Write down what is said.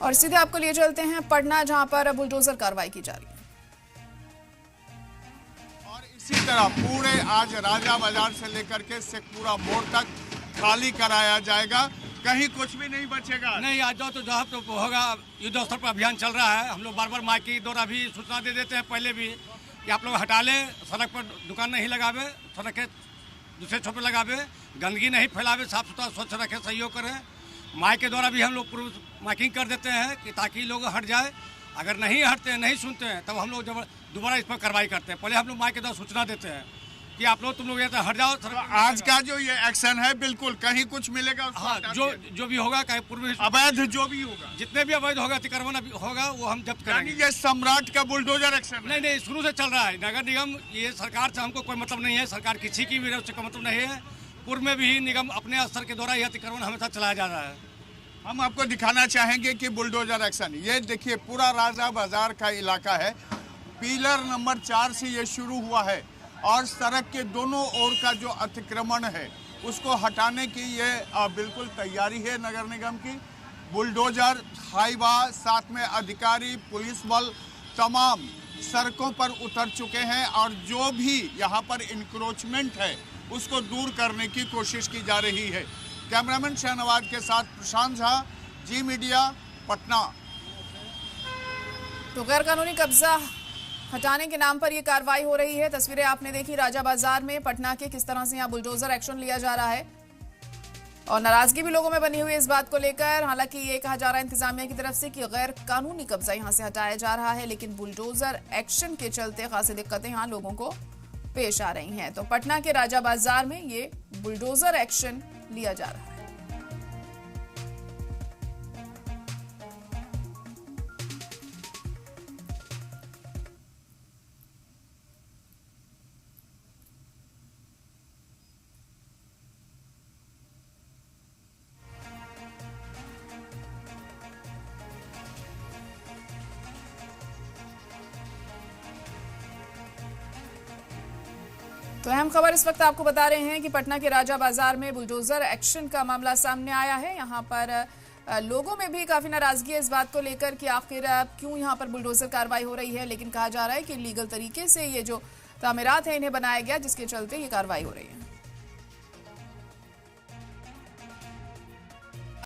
और सीधे आपको लिए चलते हैं पटना, जहां पर बुलडोजर कार्रवाई की जा रही है। और इसी तरह पूरे आज राजा बाजार से लेकर के शेखपुरा मोड़ तक खाली कराया जाएगा, कहीं कुछ भी नहीं बचेगा। नहीं, आज तो जहाँ तो होगा, युद्ध स्तर पर अभियान चल रहा है। हम लोग बार बार माइक के द्वारा भी सूचना दे देते हैं पहले भी कि आप लोग हटा लें, सड़क पर दुकान नहीं लगावे, सड़क के दूसरे छोपे लगावे, गंदगी नहीं फैलावे, साफ सुथरा स्वच्छ रखें, सहयोग करें। माइक के द्वारा भी हम लोग पूर्व माइकिंग कर देते हैं कि ताकि लोग हट जाए। अगर नहीं हटते हैं, नहीं सुनते हैं, तब हम लोग जब दोबारा इस पर कार्रवाई करते हैं। पहले हम लोग माइक के द्वारा सूचना देते हैं कि आप लोग तुम लोग ये हट जाओ। तो आज का जो ये एक्शन है, बिल्कुल कहीं कुछ मिलेगा। हाँ, जो भी होगा, कहीं पूर्व अवैध जो भी होगा, जितने भी अवैध होगा, अतिक्रमण होगा, वो हम जब्त करेंगे। ये सम्राट का बुलडोजर एक्शन नहीं, शुरू से चल रहा है। नगर निगम, ये सरकार से हमको कोई मतलब नहीं है, सरकार किसी की भी उससे कोई मतलब नहीं है। पूर्व में भी निगम अपने स्तर के द्वारा यह अतिक्रमण हमेशा चलाया जा रहा है। हम आपको दिखाना चाहेंगे कि बुलडोजर एक्शन, ये देखिए पूरा राजा बाजार का इलाका है। पिलर नंबर 4 से ये शुरू हुआ है और सड़क के दोनों ओर का जो अतिक्रमण है उसको हटाने की ये बिल्कुल तैयारी है नगर निगम की। बुलडोजर, हाईवा, साथ में अधिकारी, पुलिस बल तमाम सड़कों पर उतर चुके हैं और जो भी यहाँ पर इंक्रोचमेंट है उसको दूर करने की कोशिश की जा रही है। कैमरामैन शहनवाज के साथ प्रशांत झा, जी मीडिया, पटना। तो गैर कानूनी कब्जा हटाने के नाम पर यह कार्रवाई हो रही है। तस्वीरें आपने देखी राजा बाजार में पटना के, किस तरह से यहाँ बुलडोजर एक्शन लिया जा रहा है और नाराजगी भी लोगों में बनी हुई है इस बात को लेकर। हालांकि ये कहा जा रहा है इंतजामिया की तरफ से कि गैर कानूनी कब्जा यहाँ से हटाया जा रहा है, लेकिन बुलडोजर एक्शन के चलते खासी दिक्कतें यहाँ लोगों को पेश आ रही हैं। तो पटना के राजा बाजार में ये बुलडोजर एक्शन लिया जा रहा है। तो अहम खबर इस वक्त आपको बता रहे हैं कि पटना के राजा बाजार में बुलडोजर एक्शन का मामला सामने आया है। यहाँ पर लोगों में भी काफी नाराजगी है इस बात को लेकर कि आखिर क्यों यहाँ पर बुलडोजर कार्रवाई हो रही है, लेकिन कहा जा रहा है कि लीगल तरीके से ये जो तामीरात है इन्हें बनाया गया, जिसके चलते ये कार्रवाई हो रही है।